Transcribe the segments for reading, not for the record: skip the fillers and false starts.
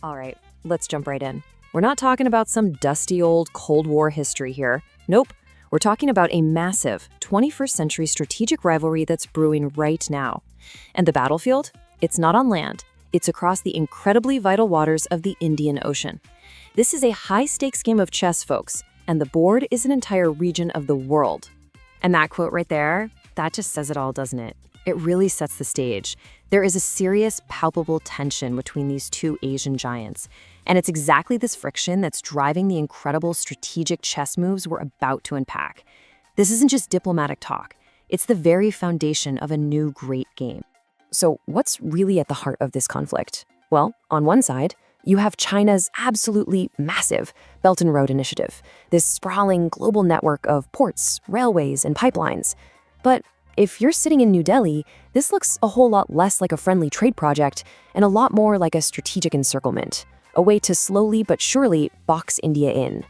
All right, let's jump right in. We're not talking about some dusty old Cold War history here. Nope. We're talking about a massive 21st century strategic rivalry that's brewing right now. And the battlefield? It's not on land. It's across the incredibly vital waters of the Indian Ocean. This is a high-stakes game of chess, folks, and the board is an entire region of the world. And that quote right there, that just says it all, doesn't it? It really sets the stage. There is a serious, palpable tension between these two Asian giants. And it's exactly this friction that's driving the incredible strategic chess moves we're about to unpack. This isn't just diplomatic talk. It's the very foundation of a new great game. So what's really at the heart of this conflict? Well, on one side, you have China's absolutely massive Belt and Road Initiative, this sprawling global network of ports, railways, and pipelines. But if you're sitting in New Delhi, this looks a whole lot less like a friendly trade project and a lot more like a strategic encirclement, a way to slowly but surely box India in.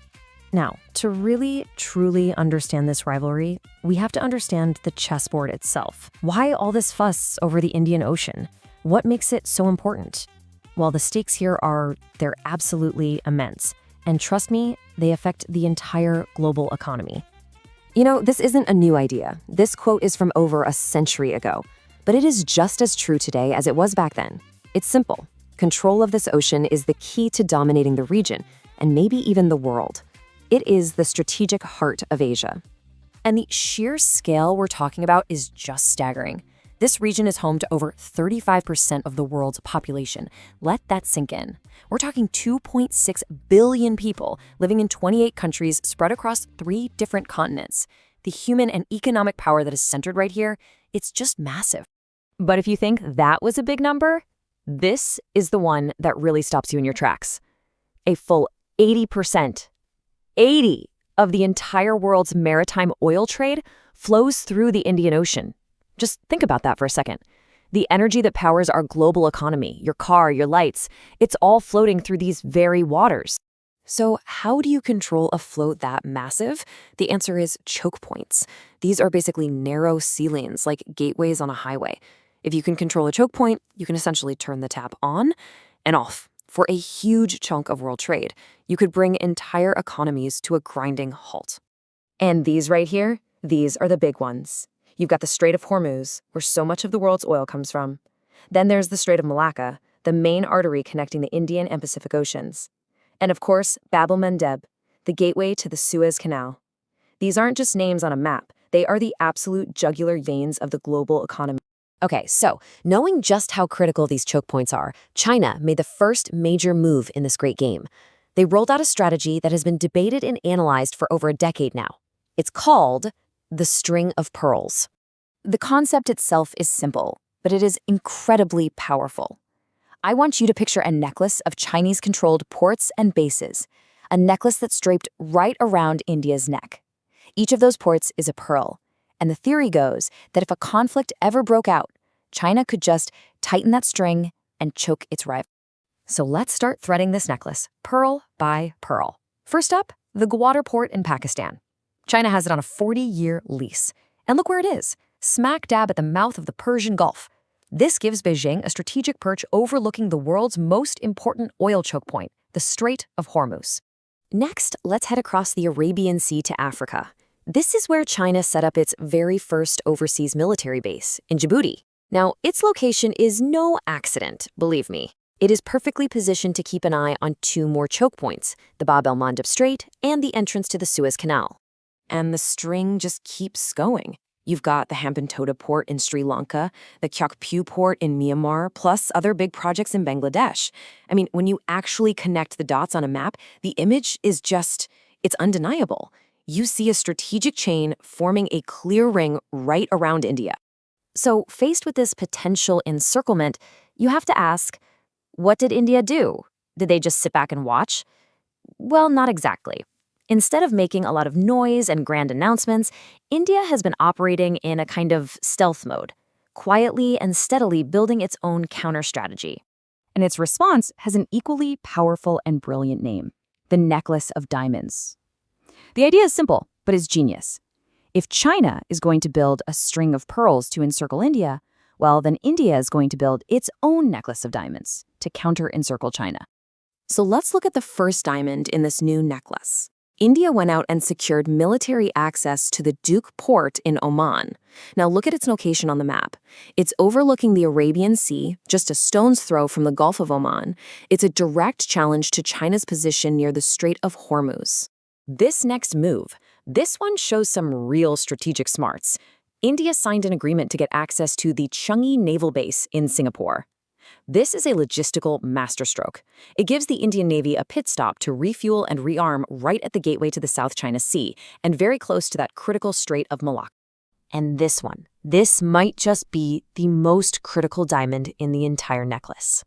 Now, to really, truly understand this rivalry, we have to understand the chessboard itself. Why all this fuss over the Indian Ocean? What makes it so important? Well, the stakes here they're absolutely immense. And trust me, they affect the entire global economy. You know, this isn't a new idea. This quote is from over a century ago. But it is just as true today as it was back then. It's simple. Control of this ocean is the key to dominating the region, and maybe even the world. It is the strategic heart of Asia. And the sheer scale we're talking about is just staggering. This region is home to over 35% of the world's population. Let that sink in. We're talking 2.6 billion people living in 28 countries spread across 3 different continents. The human and economic power that is centered right here, it's just massive. But if you think that was a big number, this is the one that really stops you in your tracks. A full 80% of the entire world's maritime oil trade flows through the Indian Ocean. Just think about that for a second. The energy that powers our global economy, your car, your lights, it's all floating through these very waters. So how do you control a float that massive? The answer is choke points. These are basically narrow sea lanes, like gateways on a highway. If you can control a choke point, you can essentially turn the tap on and off for a huge chunk of world trade. You could bring entire economies to a grinding halt. And these right here, these are the big ones. You've got the Strait of Hormuz, where so much of the world's oil comes from. Then there's the Strait of Malacca, the main artery connecting the Indian and Pacific Oceans. And of course, Bab el-Mandeb, the gateway to the Suez Canal. These aren't just names on a map. They are the absolute jugular veins of the global economy. Okay, so knowing just how critical these choke points are, China made the first major move in this great game. They rolled out a strategy that has been debated and analyzed for over a decade now. It's called the string of pearls. The concept itself is simple, but it is incredibly powerful. I want you to picture a necklace of Chinese-controlled ports and bases, a necklace that's draped right around India's neck. Each of those ports is a pearl, and the theory goes that if a conflict ever broke out, China could just tighten that string and choke its rival. So let's start threading this necklace, pearl by pearl. First up, the Gwadar port in Pakistan. China has it on a 40-year lease. And look where it is, smack dab at the mouth of the Persian Gulf. This gives Beijing a strategic perch overlooking the world's most important oil choke point, the Strait of Hormuz. Next, let's head across the Arabian Sea to Africa. This is where China set up its very first overseas military base, in Djibouti. Now, its location is no accident, believe me. It is perfectly positioned to keep an eye on 2 more choke points, the Bab el-Mandeb Strait and the entrance to the Suez Canal. And the string just keeps going. You've got the Hambantota port in Sri Lanka, the Kyokpyu port in Myanmar, plus other big projects in Bangladesh. I mean, when you actually connect the dots on a map, the image is it's undeniable. You see a strategic chain forming a clear ring right around India. So, faced with this potential encirclement, you have to ask, what did India do? Did they just sit back and watch? Well, not exactly. Instead of making a lot of noise and grand announcements, India has been operating in a kind of stealth mode, quietly and steadily building its own counter-strategy. And its response has an equally powerful and brilliant name, the Necklace of Diamonds. The idea is simple, but is genius. If China is going to build a string of pearls to encircle India, well, then India is going to build its own necklace of diamonds to counter-encircle China. So let's look at the first diamond in this new necklace. India went out and secured military access to the Duke Port in Oman. Now look at its location on the map. It's overlooking the Arabian Sea, just a stone's throw from the Gulf of Oman. It's a direct challenge to China's position near the Strait of Hormuz. This next move, this one shows some real strategic smarts. India signed an agreement to get access to the Changi Naval Base in Singapore. This is a logistical masterstroke. It gives the Indian Navy a pit stop to refuel and rearm right at the gateway to the South China Sea, and very close to that critical Strait of Malacca. And this one, this might just be the most critical diamond in the entire necklace.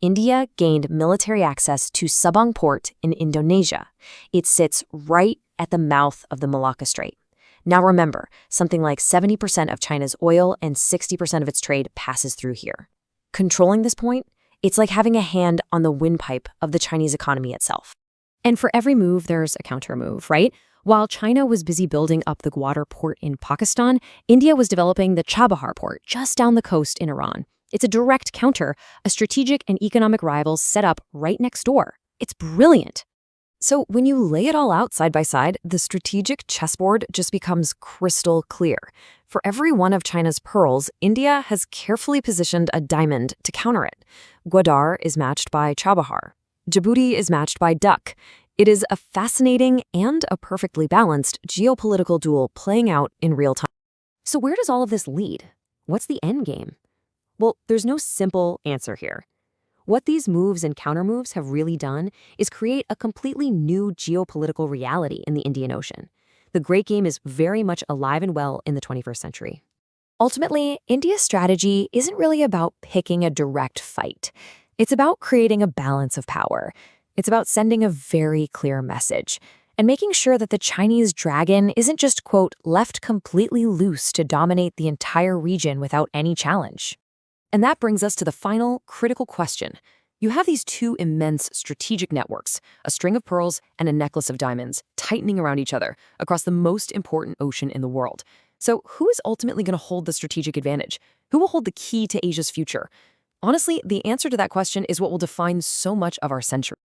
India gained military access to Sabang Port in Indonesia. It sits right at the mouth of the Malacca Strait. Now remember, something like 70% of China's oil and 60% of its trade passes through here. Controlling this point, it's like having a hand on the windpipe of the Chinese economy itself. And for every move, there's a counter move, right? While China was busy building up the Gwadar port in Pakistan, India was developing the Chabahar port just down the coast in Iran. It's a direct counter, a strategic and economic rival set up right next door. It's brilliant. So when you lay it all out side by side, the strategic chessboard just becomes crystal clear. For every one of China's pearls, India has carefully positioned a diamond to counter it. Gwadar is matched by Chabahar. Djibouti is matched by Duck. It is a fascinating and a perfectly balanced geopolitical duel playing out in real time. So where does all of this lead? What's the end game? Well, there's no simple answer here. What these moves and countermoves have really done is create a completely new geopolitical reality in the Indian Ocean. The Great Game is very much alive and well in the 21st century. Ultimately, India's strategy isn't really about picking a direct fight. It's about creating a balance of power. It's about sending a very clear message and making sure that the Chinese dragon isn't just, quote, left completely loose to dominate the entire region without any challenge. And that brings us to the final critical question. You have these two immense strategic networks, a string of pearls and a necklace of diamonds, tightening around each other across the most important ocean in the world. So who is ultimately going to hold the strategic advantage? Who will hold the key to Asia's future? Honestly, the answer to that question is what will define so much of our century.